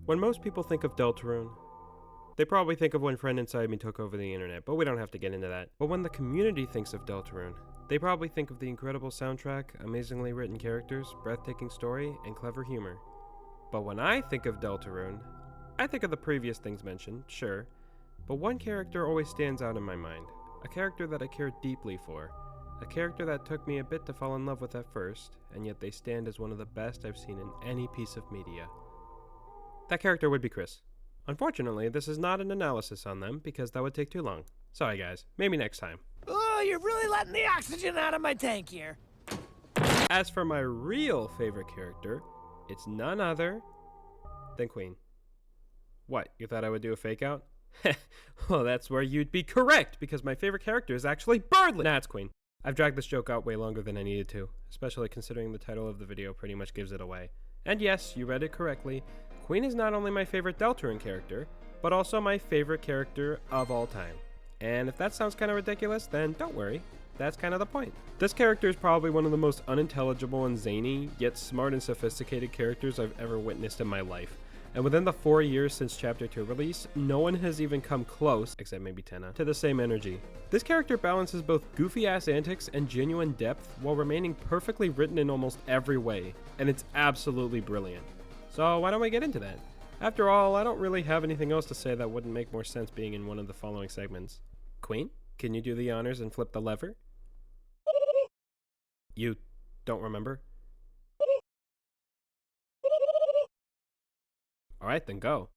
When most people think of Deltarune, they probably think of when Friend Inside Me took over the internet, but we don't have to get into that. But when the community thinks of Deltarune, they probably think of the incredible soundtrack, amazingly written characters, breathtaking story, and clever humor. But when I think of Deltarune, I think of the previous things mentioned, sure, but one character always stands out in my mind. A character that I care deeply for. A character that took me a bit to fall in love with at first, and yet they stand as one of the best I've seen in any piece of media. That character would be Chris. Unfortunately, this is not an analysis on them because that would take too long. Sorry guys, maybe next time. Oh, you're really letting the oxygen out of my tank here. As for my real favorite character, it's none other than Queen. What, you thought I would do a fake out? Well, that's where you'd be correct, because my favorite character is actually Birdland. Nah, it's Queen. I've dragged this joke out way longer than I needed to, especially considering the title of the video pretty much gives it away. And yes, you read it correctly, Queen is not only my favorite Deltarune character, but also my favorite character of all time. And if that sounds kind of ridiculous, then don't worry, that's kind of the point. This character is probably one of the most unintelligible and zany, yet smart and sophisticated characters I've ever witnessed in my life. And within the 4 years since Chapter 2 release, no one has even come close, except maybe Tenna, to the same energy. This character balances both goofy-ass antics and genuine depth while remaining perfectly written in almost every way, and it's absolutely brilliant. So why don't we get into that? After all, I don't really have anything else to say that wouldn't make more sense being in one of the following segments. Queen, can you do the honors and flip the lever? You don't remember? Alright, then go.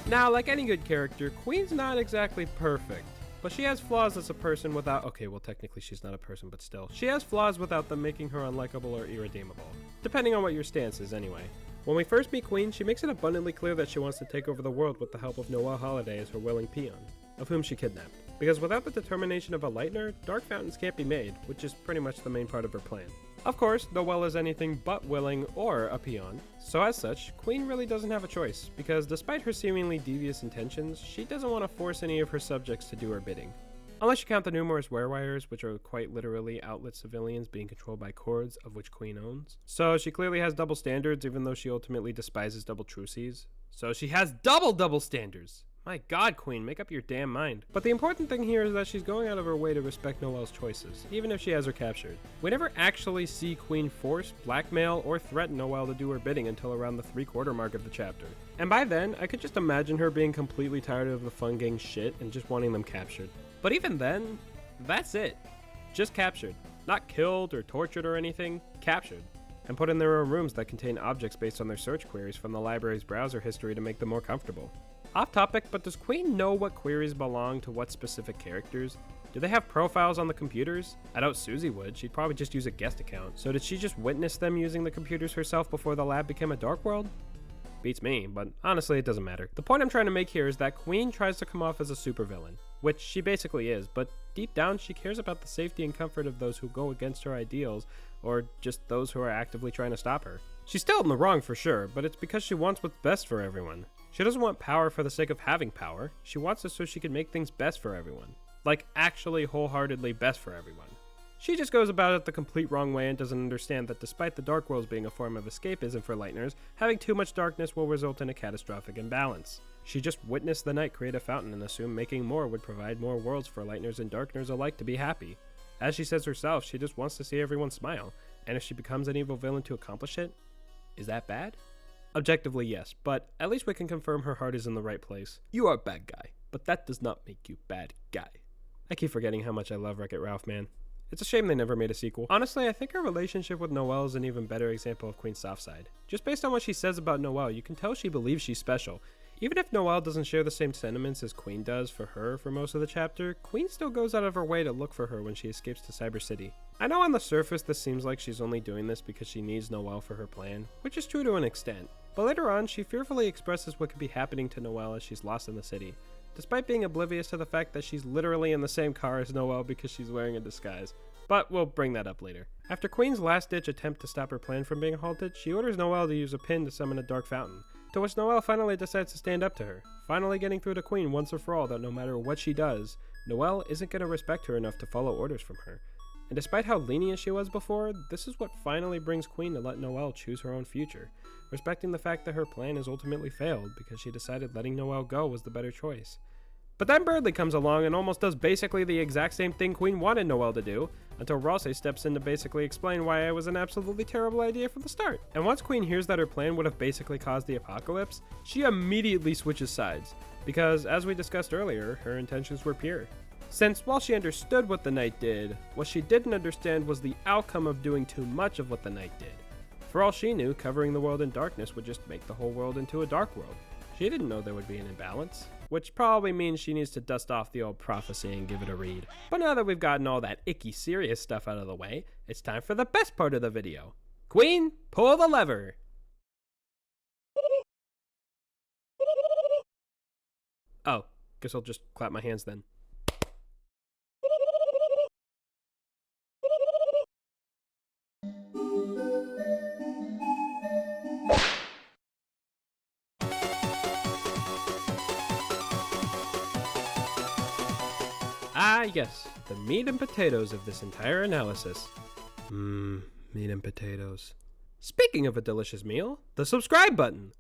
Now, like any good character, Queen's not exactly perfect. But she has flaws as a person without— okay, well technically she's not a person, but still. She has flaws without them making her unlikable or irredeemable. Depending on what your stance is anyway. When we first meet Queen, she makes it abundantly clear that she wants to take over the world with the help of Noelle Holiday as her willing peon, of whom she kidnapped. Because without the determination of a Lightner, dark fountains can't be made, which is pretty much the main part of her plan. Of course, Noelle is anything but willing or a peon, so as such, Queen really doesn't have a choice, because despite her seemingly devious intentions, she doesn't want to force any of her subjects to do her bidding. Unless you count the numerous werewires, which are quite literally outlet civilians being controlled by cords, of which Queen owns. So she clearly has double standards, even though she ultimately despises double truces. So she has double standards! My god, Queen, make up your damn mind. But the important thing here is that she's going out of her way to respect Noelle's choices, even if she has her captured. We never actually see Queen force, blackmail, or threaten Noelle to do her bidding until around the 3/4 mark of the chapter. And by then, I could just imagine her being completely tired of the Fun Gang shit and just wanting them captured. But even then, that's it. Just captured. Not killed or tortured or anything, captured. And put in their own rooms that contain objects based on their search queries from the library's browser history to make them more comfortable. Off topic, but does Queen know what queries belong to what specific characters? Do they have profiles on the computers? I doubt Susie would, she'd probably just use a guest account. So did she just witness them using the computers herself before the lab became a dark world? Beats me, but honestly it doesn't matter. The point I'm trying to make here is that Queen tries to come off as a supervillain, which she basically is, but deep down she cares about the safety and comfort of those who go against her ideals, or just those who are actively trying to stop her. She's still in the wrong for sure, but it's because she wants what's best for everyone. She doesn't want power for the sake of having power. She wants it so she can make things best for everyone. Like, actually wholeheartedly best for everyone. She just goes about it the complete wrong way and doesn't understand that despite the Dark Worlds being a form of escapism for Lightners, having too much darkness will result in a catastrophic imbalance. She just witnessed the night create a fountain and assumed making more would provide more worlds for Lightners and Darkners alike to be happy. As she says herself, she just wants to see everyone smile, and if she becomes an evil villain to accomplish it, is that bad? Objectively, yes, but at least we can confirm her heart is in the right place. You are a bad guy, but that does not make you bad guy. I keep forgetting how much I love Wreck-It Ralph, man. It's a shame they never made a sequel. Honestly, I think her relationship with Noelle is an even better example of Queen's soft side. Just based on what she says about Noelle, you can tell she believes she's special. Even if Noelle doesn't share the same sentiments as Queen does for her for most of the chapter, Queen still goes out of her way to look for her when she escapes to Cyber City. I know on the surface this seems like she's only doing this because she needs Noelle for her plan, which is true to an extent. But later on, she fearfully expresses what could be happening to Noelle as she's lost in the city. despite being oblivious to the fact that she's literally in the same car as Noelle because she's wearing a disguise. But we'll bring that up later. After Queen's last-ditch attempt to stop her plan from being halted, she orders Noelle to use a pin to summon a dark fountain, to which Noelle finally decides to stand up to her, finally getting through to Queen once and for all that no matter what she does, Noelle isn't going to respect her enough to follow orders from her. And despite how lenient she was before, this is what finally brings Queen to let Noelle choose her own future, respecting the fact that her plan has ultimately failed because she decided letting Noelle go was the better choice. But then Berdly comes along and almost does basically the exact same thing Queen wanted Noelle to do, until Rosse steps in to basically explain why it was an absolutely terrible idea from the start. And once Queen hears that her plan would have basically caused the apocalypse, she immediately switches sides, because as we discussed earlier, her intentions were pure. Since while she understood what the Knight did, what she didn't understand was the outcome of doing too much of what the Knight did. For all she knew, covering the world in darkness would just make the whole world into a dark world. She didn't know there would be an imbalance, which probably means she needs to dust off the old prophecy and give it a read. But now that we've gotten all that icky serious stuff out of the way, it's time for the best part of the video. Queen, pull the lever! Oh, guess I'll just clap my hands then. Ah, yes, the meat and potatoes of this entire analysis. Meat and potatoes. Speaking of a delicious meal, the subscribe button.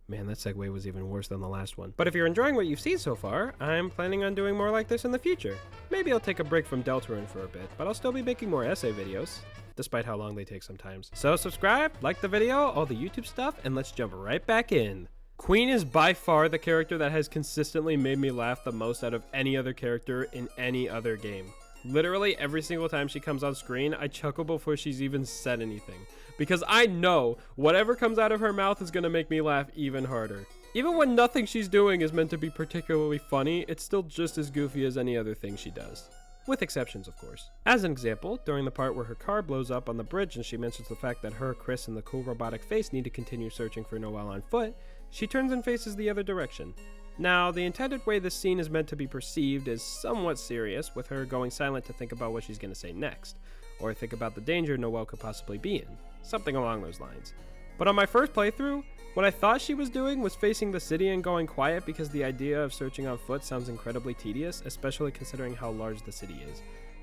Man, that segue was even worse than the last one. But if you're enjoying what you've seen so far, I'm planning on doing more like this in the future. Maybe I'll take a break from Deltarune for a bit, but I'll still be making more essay videos, despite how long they take sometimes. So subscribe, like the video, all the YouTube stuff, and let's jump right back in. Queen is by far the character that has consistently made me laugh the most out of any other character in any other game. Literally every single time she comes on screen, I chuckle before she's even said anything, because I know whatever comes out of her mouth is going to make me laugh even harder. Even when nothing she's doing is meant to be particularly funny, it's still just as goofy as any other thing she does. With exceptions, of course. As an example, during the part where her car blows up on the bridge and she mentions the fact that her, Chris, and the cool robotic face need to continue searching for Noelle on foot, she turns and faces the other direction. Now, the intended way this scene is meant to be perceived is somewhat serious, with her going silent to think about what she's going to say next, or think about the danger Noelle could possibly be in, something along those lines. But on my first playthrough, what I thought she was doing was facing the city and going quiet because the idea of searching on foot sounds incredibly tedious, especially considering how large the city is.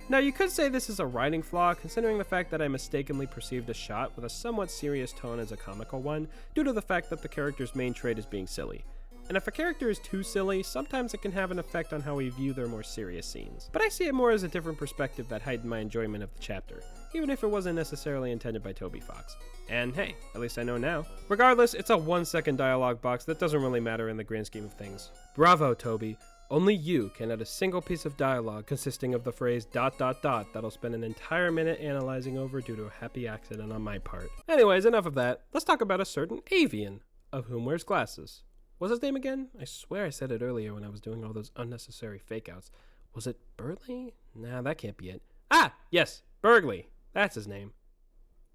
Now, you could say this is a writing flaw, considering the fact that I mistakenly perceived a shot with a somewhat serious tone as a comical one, due to the fact that the character's main trait is being silly. And if a character is too silly, sometimes it can have an effect on how we view their more serious scenes. But I see it more as a different perspective that heightened my enjoyment of the chapter, even if it wasn't necessarily intended by Toby Fox. And hey, at least I know now. Regardless, it's a 1-second dialogue box that doesn't really matter in the grand scheme of things. Bravo, Toby. Only you can add a single piece of dialogue consisting of the phrase ... that'll spend an entire minute analyzing over due to a happy accident on my part. Anyways, enough of that. Let's talk about a certain avian, of whom wears glasses. What's his name again? I swear I said it earlier when I was doing all those unnecessary fake-outs. Was it Berdly? Nah, that can't be it. Ah, yes, Berdly. That's his name.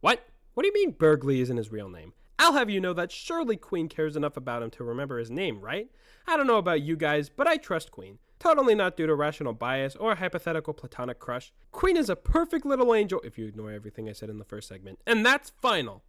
What? What do you mean Berdly isn't his real name? I'll have you know that surely Queen cares enough about him to remember his name, right? I don't know about you guys, but I trust Queen. Totally not due to rational bias or a hypothetical platonic crush. Queen is a perfect little angel, if you ignore everything I said in the first segment. And that's final!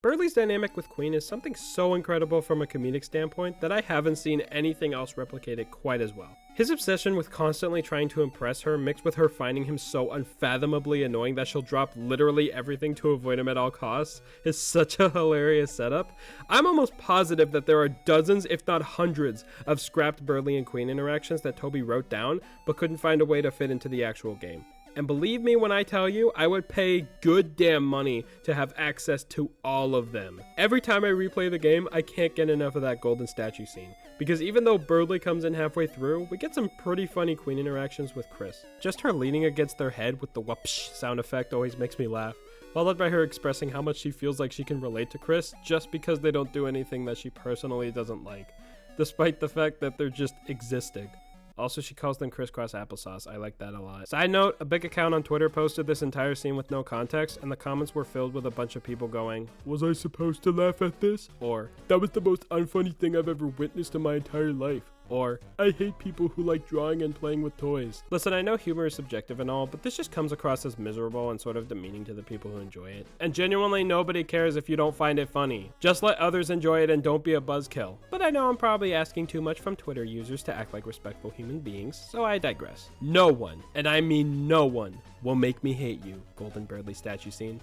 Berdly's dynamic with Queen is something so incredible from a comedic standpoint that I haven't seen anything else replicated quite as well. His obsession with constantly trying to impress her, mixed with her finding him so unfathomably annoying that she'll drop literally everything to avoid him at all costs, is such a hilarious setup. I'm almost positive that there are dozens, if not hundreds, of scrapped Berdly and Queen interactions that Toby wrote down, but couldn't find a way to fit into the actual game. And believe me when I tell you, I would pay good damn money to have access to all of them. Every time I replay the game, I can't get enough of that golden statue scene. Because even though Berdly comes in halfway through, we get some pretty funny Queen interactions with Chris. Just her leaning against their head with the whoopsh sound effect always makes me laugh. Followed by her expressing how much she feels like she can relate to Chris just because they don't do anything that she personally doesn't like. Despite the fact that they're just existing. Also, she calls them crisscross applesauce. I like that a lot. Side note, a big account on Twitter posted this entire scene with no context, and the comments were filled with a bunch of people going, "Was I supposed to laugh at this?" Or, "That was the most unfunny thing I've ever witnessed in my entire life." Or, "I hate people who like drawing and playing with toys." Listen, I know humor is subjective and all, but this just comes across as miserable and sort of demeaning to the people who enjoy it. And genuinely, nobody cares if you don't find it funny. Just let others enjoy it and don't be a buzzkill. But I know I'm probably asking too much from Twitter users to act like respectful human beings, so I digress. No one, and I mean no one, will make me hate you. Golden Birdly statue scene.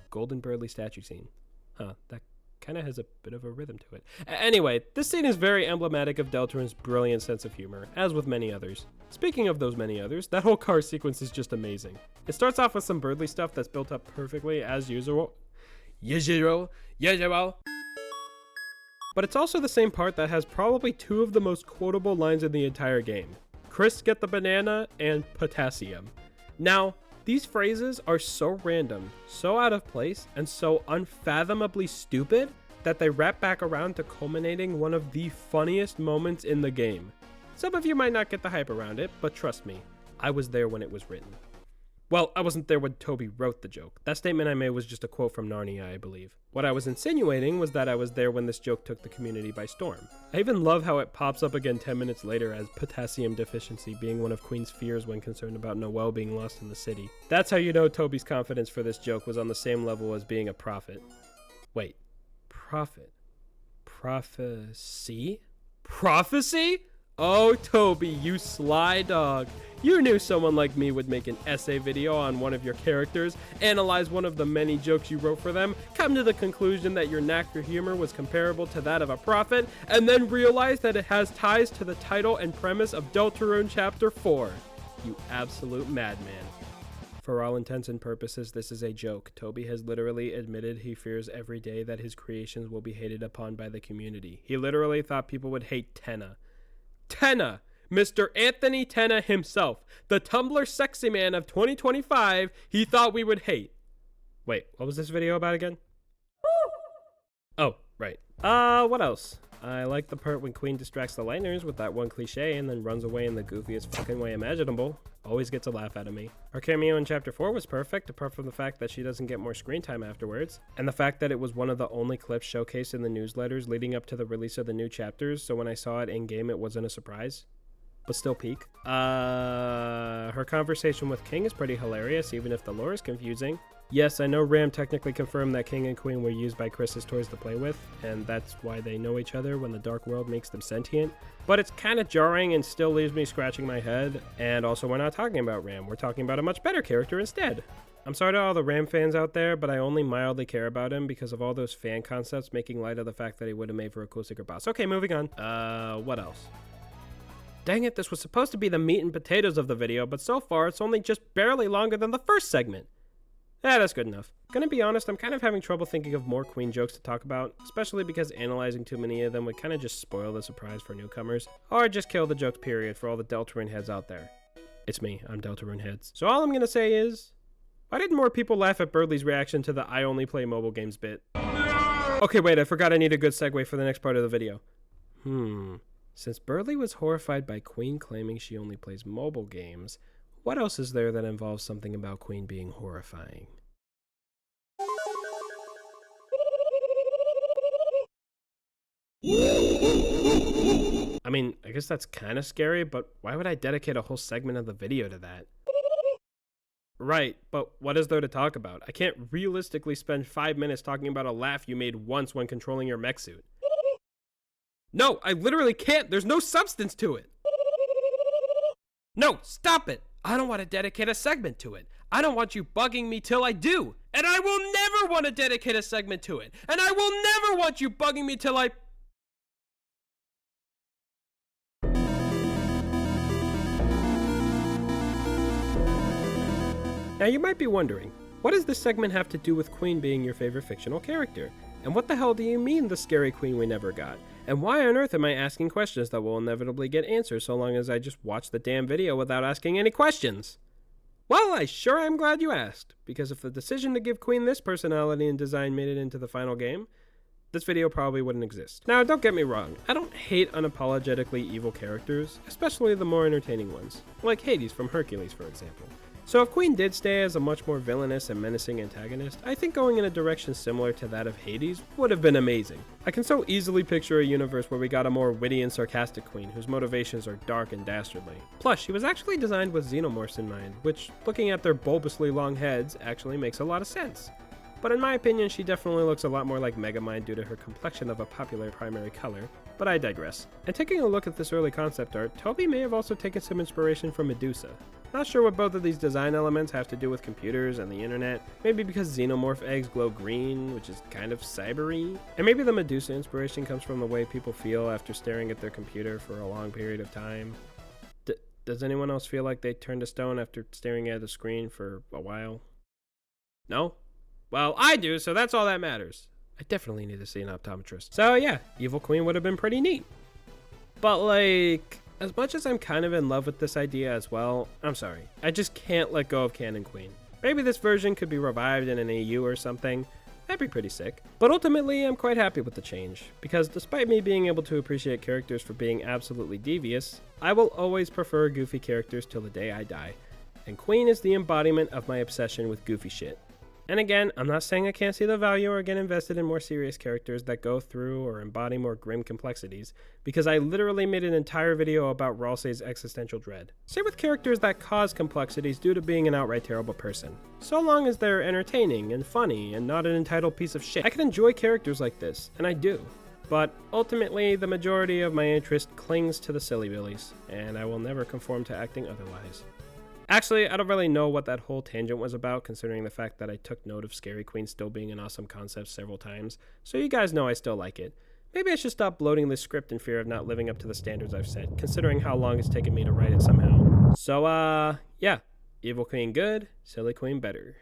Golden Birdly statue scene. Huh, that kind of has a bit of a rhythm to it. Anyway, this scene is very emblematic of Deltarune's brilliant sense of humor, as with many others. Speaking of those many others, that whole car sequence is just amazing. It starts off with some Birdly stuff that's built up perfectly as usual. But it's also the same part that has probably two of the most quotable lines in the entire game. Chris, get the banana, and potassium. Now, these phrases are so random, so out of place, and so unfathomably stupid that they wrap back around to culminating one of the funniest moments in the game. Some of you might not get the hype around it, but trust me, I was there when it was written. Well, I wasn't there when Toby wrote the joke. That statement I made was just a quote from Narnia, I believe. What I was insinuating was that I was there when this joke took the community by storm. I even love how it pops up again 10 minutes later as potassium deficiency being one of Queen's fears when concerned about Noelle being lost in the city. That's how you know Toby's confidence for this joke was on the same level as being a prophet. Wait, prophet? Prophecy? Prophecy? Oh, Toby, you sly dog. You knew someone like me would make an essay video on one of your characters, analyze one of the many jokes you wrote for them, come to the conclusion that your knack for humor was comparable to that of a prophet, and then realize that it has ties to the title and premise of Deltarune Chapter 4. You absolute madman. For all intents and purposes, this is a joke. Toby has literally admitted he fears every day that his creations will be hated upon by the community. He literally thought people would hate Tenna. Tenna! Mr. Anthony Tenna himself, the Tumblr sexy man of 2025, he thought we would hate. Wait, what was this video about again? Oh, right. What else? I like the part when Queen distracts the Lightners with that one cliche and then runs away in the goofiest fucking way imaginable. Always gets a laugh out of me. Her cameo in Chapter 4 was perfect, apart from the fact that she doesn't get more screen time afterwards, and the fact that it was one of the only clips showcased in the newsletters leading up to the release of the new chapters, so when I saw it in-game it wasn't a surprise. But still peak. Her conversation with King is pretty hilarious, even if the lore is confusing. Yes, I know Ram technically confirmed that King and Queen were used by Chris as toys to play with, and that's why they know each other when the Dark World makes them sentient. But it's kind of jarring and still leaves me scratching my head. And also, we're not talking about Ram, we're talking about a much better character instead. I'm sorry to all the Ram fans out there, but I only mildly care about him because of all those fan concepts making light of the fact that he would have made for a cool secret boss. Okay, moving on. What else? Dang it, this was supposed to be the meat and potatoes of the video, but so far it's only just barely longer than the first segment. That's good enough. Gonna be honest, I'm kind of having trouble thinking of more Queen jokes to talk about, especially because analyzing too many of them would kind of just spoil the surprise for newcomers, or just kill the jokes period for all the Deltarune heads out there. It's me, I'm Deltarune heads. So all I'm gonna say is, why didn't more people laugh at Birdly's reaction to the I only play mobile games bit? Okay, wait, I forgot I need a good segue for the next part of the video. Since Birdly was horrified by Queen claiming she only plays mobile games, what else is there that involves something about Queen being horrifying? I mean, I guess that's kind of scary, but why would I dedicate a whole segment of the video to that? Right, but what is there to talk about? I can't realistically spend 5 minutes talking about a laugh you made once when controlling your mech suit. No, I literally can't. There's no substance to it. No, stop it. I don't want to dedicate a segment to it. I don't want you bugging me till I do. And I will never want to dedicate a segment to it. And I will never want you bugging me till I... Now you might be wondering, what does this segment have to do with Queen being your favorite fictional character? And what the hell do you mean the scary Queen we never got? And why on earth am I asking questions that will inevitably get answered so long as I just watch the damn video without asking any questions? Well, I sure am glad you asked, because if the decision to give Queen this personality and design made it into the final game, this video probably wouldn't exist. Now, don't get me wrong, I don't hate unapologetically evil characters, especially the more entertaining ones, like Hades from Hercules, for example. So if Queen did stay as a much more villainous and menacing antagonist, I think going in a direction similar to that of Hades would have been amazing. I can so easily picture a universe where we got a more witty and sarcastic Queen whose motivations are dark and dastardly. Plus, she was actually designed with xenomorphs in mind, which, looking at their bulbously long heads, actually makes a lot of sense. But in my opinion, she definitely looks a lot more like Megamind due to her complexion of a popular primary color, but I digress. And taking a look at this early concept art, Toby may have also taken some inspiration from Medusa. Not sure what both of these design elements have to do with computers and the internet, maybe because xenomorph eggs glow green, which is kind of cybery, and maybe the Medusa inspiration comes from the way people feel after staring at their computer for a long period of time. Does anyone else feel like they turned to stone after staring at a screen for a while? No? Well, I do, so that's all that matters. I definitely need to see an optometrist. So yeah, Evil Queen would have been pretty neat. But like, as much as I'm kind of in love with this idea as well, I'm sorry, I just can't let go of Canon Queen. Maybe this version could be revived in an AU or something. That'd be pretty sick. But ultimately, I'm quite happy with the change, because despite me being able to appreciate characters for being absolutely devious, I will always prefer goofy characters till the day I die. And Queen is the embodiment of my obsession with goofy shit. And again, I'm not saying I can't see the value or get invested in more serious characters that go through or embody more grim complexities, because I literally made an entire video about Ralsei's existential dread. Same with characters that cause complexities due to being an outright terrible person. So long as they're entertaining and funny and not an entitled piece of shit, I can enjoy characters like this, and I do. But ultimately, the majority of my interest clings to the silly billies, and I will never conform to acting otherwise. Actually, I don't really know what that whole tangent was about, considering the fact that I took note of Scary Queen still being an awesome concept several times, so you guys know I still like it. Maybe I should stop bloating this script in fear of not living up to the standards I've set, considering how long it's taken me to write it somehow. So, yeah. Evil Queen good, Silly Queen better.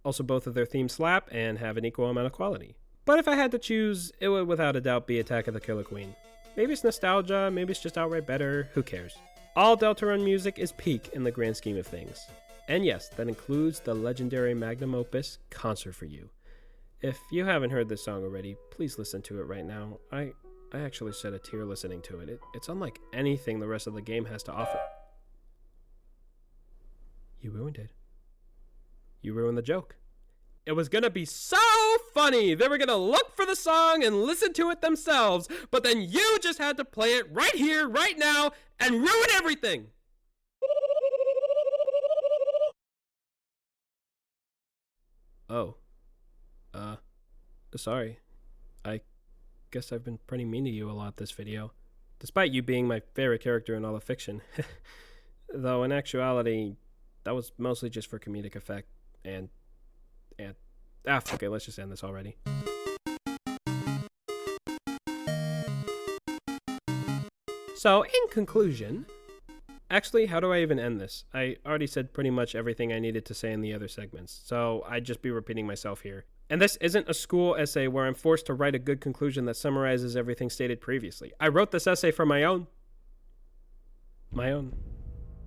Also, both of their themes slap and have an equal amount of quality. But if I had to choose, it would without a doubt be Attack of the Killer Queen. Maybe it's nostalgia, maybe it's just outright better, who cares? All Deltarune music is peak in the grand scheme of things. And yes, that includes the legendary magnum opus, Concert for You. If you haven't heard this song already, please listen to it right now. I actually shed a tear listening to it. It's unlike anything the rest of the game has to offer. You ruined it. You ruined the joke. It was gonna be so funny! They were gonna look for the song and listen to it themselves, but then you just had to play it right here, right now, and ruin everything! Oh. Sorry. I guess I've been pretty mean to you a lot this video, despite you being my favorite character in all of fiction. Though in actuality, that was mostly just for comedic effect, and okay, let's just end this already. So, in conclusion, actually, how do I even end this? I already said pretty much everything I needed to say in the other segments, so I'd just be repeating myself here. And this isn't a school essay where I'm forced to write a good conclusion that summarizes everything stated previously. I wrote this essay for my own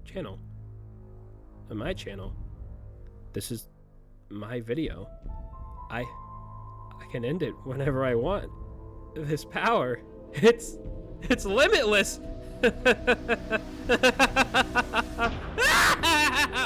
channel. On my channel. This is my video. I can end it whenever I want. This power, it's limitless.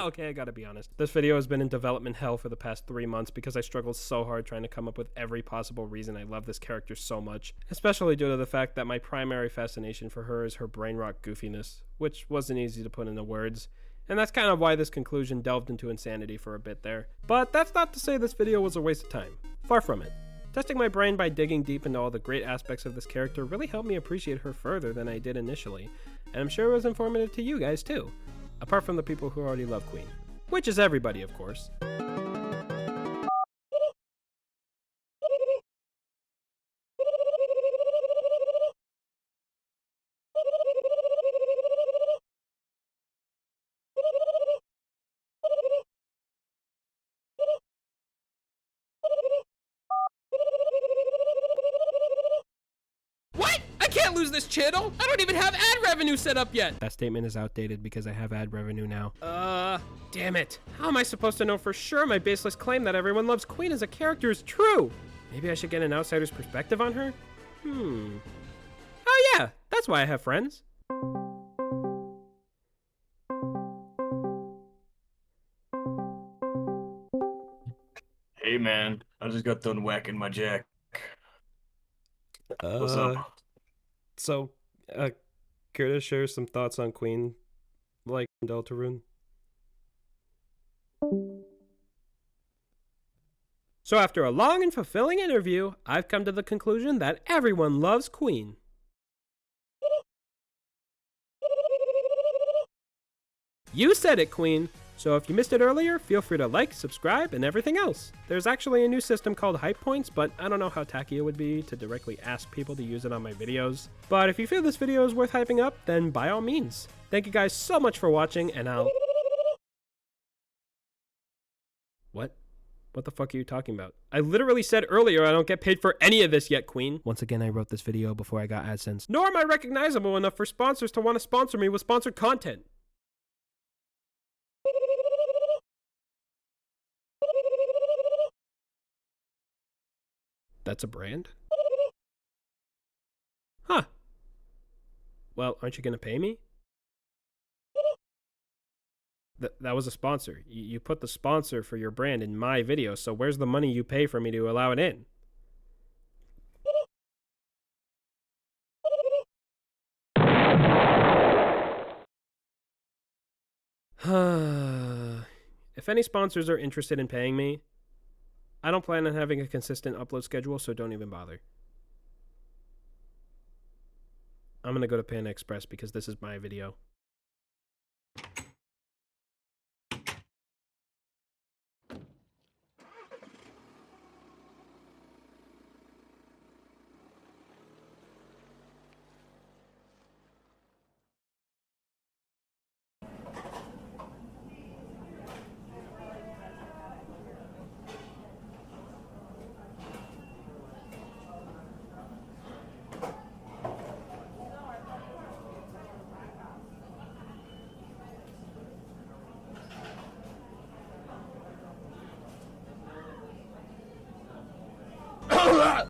Okay, I gotta be honest. This video has been in development hell for the past 3 months because I struggled so hard trying to come up with every possible reason I love this character so much, especially due to the fact that my primary fascination for her is her brain rot goofiness, which wasn't easy to put into words. And that's kind of why this conclusion delved into insanity for a bit there. But that's not to say this video was a waste of time. Far from it. Testing my brain by digging deep into all the great aspects of this character really helped me appreciate her further than I did initially. And I'm sure it was informative to you guys too. Apart from the people who already love Queen. Which is everybody, of course. Lose this channel? I don't even have ad revenue set up yet. That statement is outdated because I have ad revenue now. Damn it. How am I supposed to know for sure my baseless claim that everyone loves Queen as a character is true? Maybe I should get an outsider's perspective on her? Oh yeah, that's why I have friends. Hey man, I just got done whacking my jack. What's up? So, uh, care to share some thoughts on Queen, like Deltarune? So after a long and fulfilling interview, I've come to the conclusion that everyone loves Queen. You said it, Queen! So if you missed it earlier, feel free to like, subscribe, and everything else. There's actually a new system called Hype Points, but I don't know how tacky it would be to directly ask people to use it on my videos. But if you feel this video is worth hyping up, then by all means. Thank you guys so much for watching, and I'll... What? What the fuck are you talking about? I literally said earlier I don't get paid for any of this yet, Queen. Once again, I wrote this video before I got AdSense. Nor am I recognizable enough for sponsors to want to sponsor me with sponsored content. That's a brand? Huh. Well, aren't you gonna pay me? That was a sponsor. You put the sponsor for your brand in my video, so where's the money you pay for me to allow it in? If any sponsors are interested in paying me, I don't plan on having a consistent upload schedule, so don't even bother. I'm gonna go to Panda Express because this is my video.